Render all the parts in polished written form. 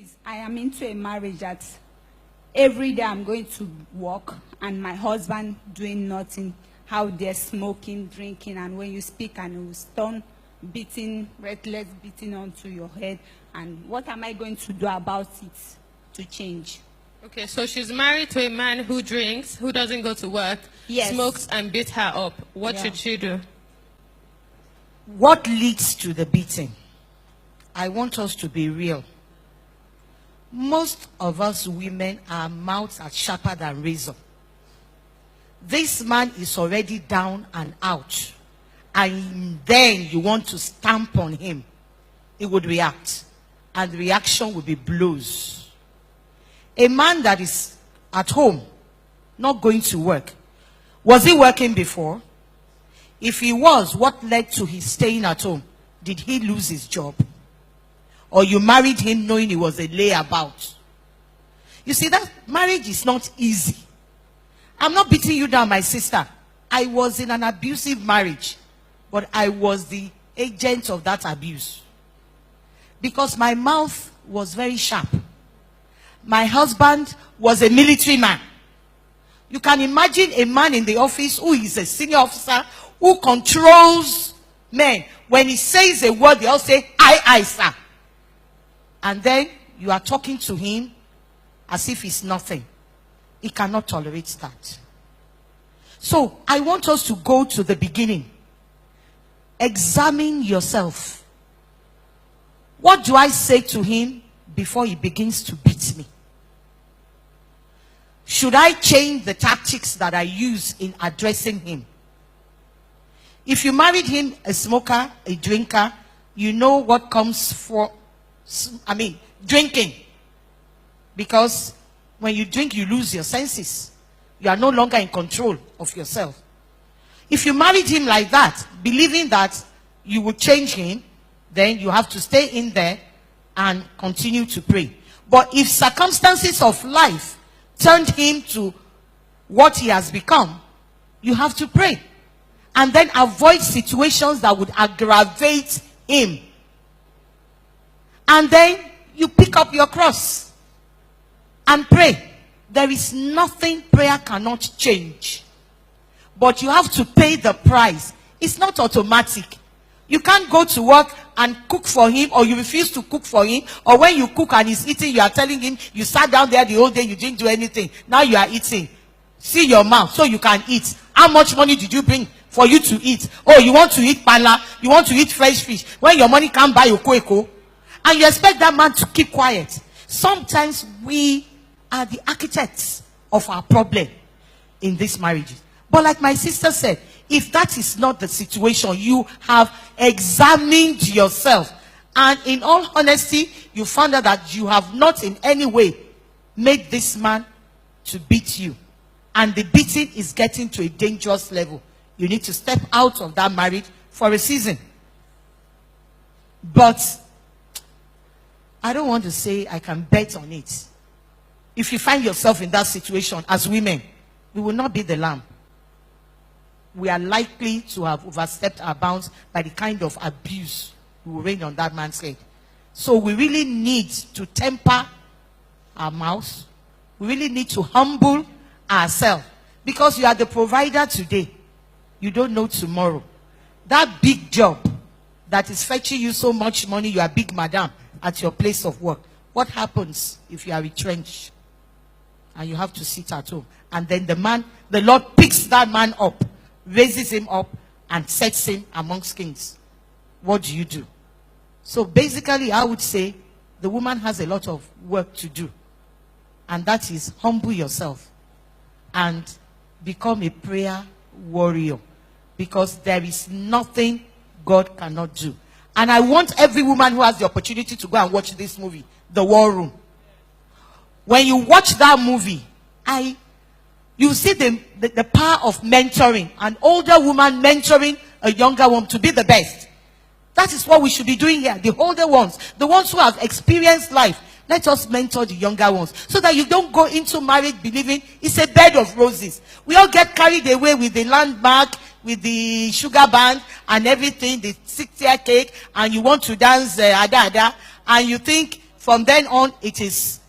Please, I am into a marriage that every day I'm going to work and my husband doing nothing. How they're smoking, drinking, and when you speak and it will stun, beating, reckless beating onto your head. And what am I going to do about it to change? Okay, so she's married to a man who drinks, who doesn't go to work, Yes. smokes and beats her up. What Yeah. should she do? What leads to the beating? I want us to be real. Most of us women, our mouths are sharper than razor. This man is already down and out, and then you want to stamp on him. He would react, and the reaction would be blows. A man that is at home, not going to work, was he working before? If he was, what led to his staying at home? Did he lose his job? Or you married him knowing he was a layabout? You see, that marriage is not easy. I'm not beating you down, my sister. I was in an abusive marriage, but I was the agent of that abuse. Because my mouth was very sharp. My husband was a military man. You can imagine a man in the office who is a senior officer who controls men. When he says a word, they all say, aye, sir. And then you are talking to him as if it's nothing. He cannot tolerate that. So I want us to go to the beginning. Examine yourself. What do I say to him before he begins to beat me? Should I change the tactics that I use in addressing him? If you married him a smoker, a drinker, you know what comes for, drinking. Because when you drink, you lose your senses. You are no longer in control of yourself. If you married him like that, believing that you would change him, then you have to stay in there and continue to pray. But if circumstances of life turned him to what he has become, you have to pray. And then avoid situations that would aggravate him. And then you pick up your cross and pray. There is nothing prayer cannot change. But you have to pay the price. It's not automatic. You can't go to work and cook for him, or you refuse to cook for him, or when you cook and he's eating, you are telling him you sat down there the whole day, you didn't do anything. Now you are eating. See your mouth so you can eat. How much money did you bring for you to eat? Oh, you want to eat pala, you want to eat fresh fish. When your money can't buy okoeko, and you expect that man to keep quiet. Sometimes we are the architects of our problem in these marriages. But like my sister said, if that is not the situation, you have examined yourself. And in all honesty, you found out that you have not in any way made this man to beat you. And the beating is getting to a dangerous level. You need to step out of that marriage for a season. But I don't want to say I can bet on it. If you find yourself in that situation as women, we will not be the lamb. We are likely to have overstepped our bounds by the kind of abuse we will rain on that man's head. So we really need to temper our mouths. We really need to humble ourselves. Because you are the provider today. You don't know tomorrow. That big job that is fetching you so much money, you are big madam at your place of work. What happens if you are retrenched and you have to sit at home? And then the Lord picks that man up, raises him up, and sets him amongst kings. What do you do? So basically, I would say the woman has a lot of work to do. And that is humble yourself and become a prayer warrior. Because there is nothing God cannot do. And I want every woman who has the opportunity to go and watch this movie, The War Room. When you watch that movie, you see the power of mentoring. An older woman mentoring a younger woman to be the best. That is what we should be doing here. The older ones, the ones who have experienced life. Let us mentor the younger ones so that you don't go into marriage believing it's a bed of roses. We all get carried away with the landmark, with the sugar band and everything, the 6-year cake, and you want to dance ada, and you think from then on it is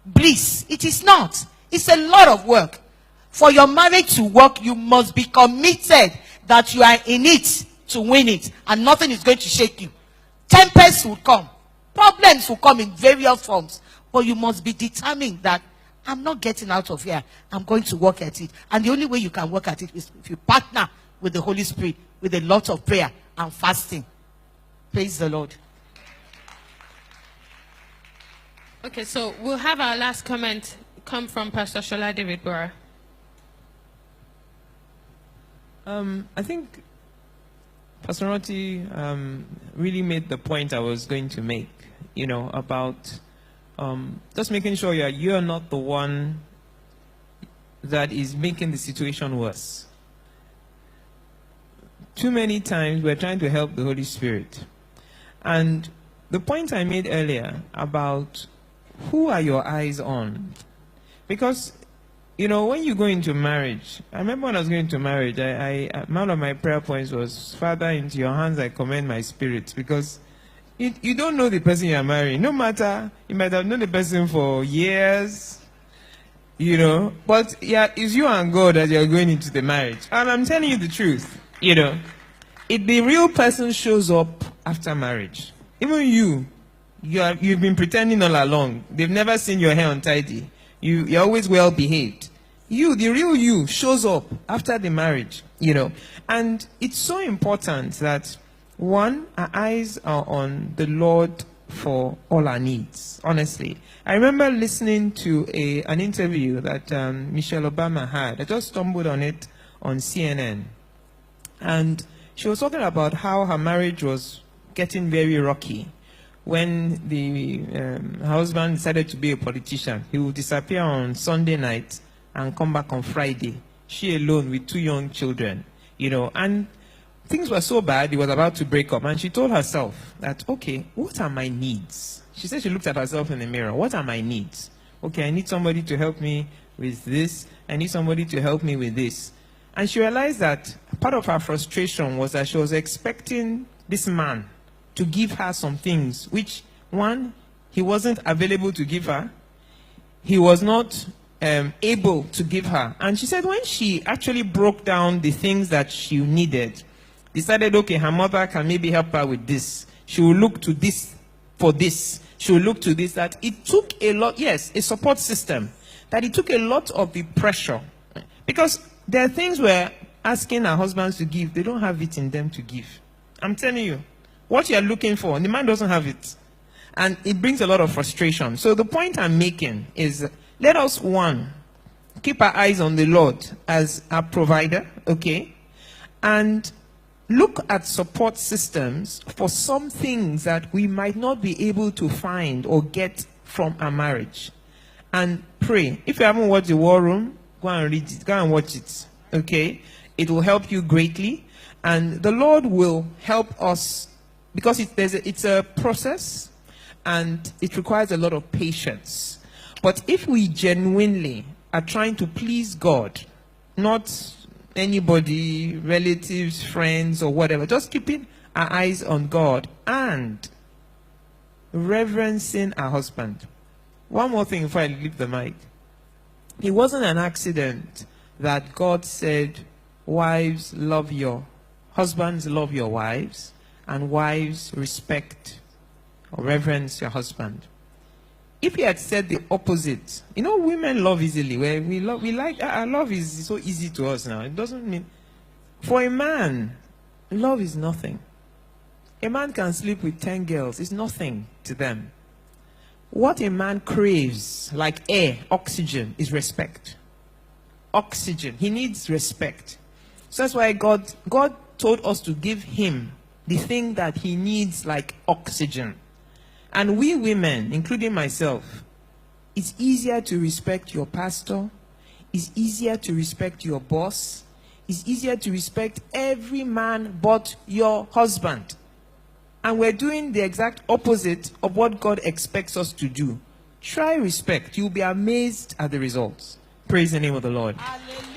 bliss. It is not. It's a lot of work. For your marriage to work, you must be committed that you are in it to win it, and nothing is going to shake you. Tempests will come. Problems will come in various forms. But you must be determined that I'm not getting out of here. I'm going to work at it. And the only way you can work at it is if you partner with the Holy Spirit, with a lot of prayer and fasting. Praise the Lord. Okay, so we'll have our last comment come from Pastor Shola David Bora. I think Pastor Roti really made the point I was going to make, about just making sure you're not the one that is making the situation worse. Too many times we're trying to help the Holy Spirit. And the point I made earlier about who are your eyes on? Because, when you go into marriage, I remember when I was going into marriage, one of my prayer points was, Father, into your hands I commend my spirit. Because you don't know the person you are marrying. No matter, you might have known the person for years, but yeah, it's you and God that you're going into the marriage. And I'm telling you the truth, if the real person shows up after marriage, even you've been pretending all along. They've never seen your hair untidy. You're always well behaved. The real you, shows up after the marriage, And it's so important that, one, our eyes are on the Lord for all our needs, honestly. I remember listening to an interview that Michelle Obama had. I just stumbled on it on CNN. And she was talking about how her marriage was getting very rocky. When the husband decided to be a politician, he would disappear on Sunday night and come back on Friday. She alone with 2 young children, and things were so bad, he was about to break up. And she told herself that, okay, what are my needs? She said she looked at herself in the mirror. What are my needs? Okay, I need somebody to help me with this. I need somebody to help me with this. And she realized that part of her frustration was that she was expecting this man to give her some things, which, one, he wasn't available to give her. He was not able to give her. And she said when she actually broke down the things that she needed, decided, okay, her mother can maybe help her with this. She will look to this for this. She will look to this. That it took a lot, yes, a support system. That it took a lot of the pressure. Because there are things we're asking our husbands to give, they don't have it in them to give. I'm telling you. What you're looking for, the man doesn't have it. And it brings a lot of frustration. So the point I'm making is, let us, one, keep our eyes on the Lord as our provider, okay? And look at support systems for some things that we might not be able to find or get from our marriage. And pray. If you haven't watched The War Room, go and read it. Go and watch it, okay? It will help you greatly. And the Lord will help us, because it's a process and it requires a lot of patience. But if we genuinely are trying to please God, not anybody, relatives, friends, or whatever, just keeping our eyes on God and reverencing our husband. One more thing before I leave the mic. It wasn't an accident that God said, wives, love your husbands, love your wives, and wives, respect or reverence your husband. If he had said the opposite, women love easily. Where we like, our love is so easy to us now. It doesn't mean, for a man, love is nothing. A man can sleep with 10 girls. It's nothing to them. What a man craves, like air, oxygen, is respect. Oxygen. He needs respect. So that's why God told us to give him the thing that he needs, like oxygen. And we women, including myself, it's easier to respect your pastor. It's easier to respect your boss. It's easier to respect every man but your husband. And we're doing the exact opposite of what God expects us to do. Try respect. You'll be amazed at the results. Praise the name of the Lord. Hallelujah.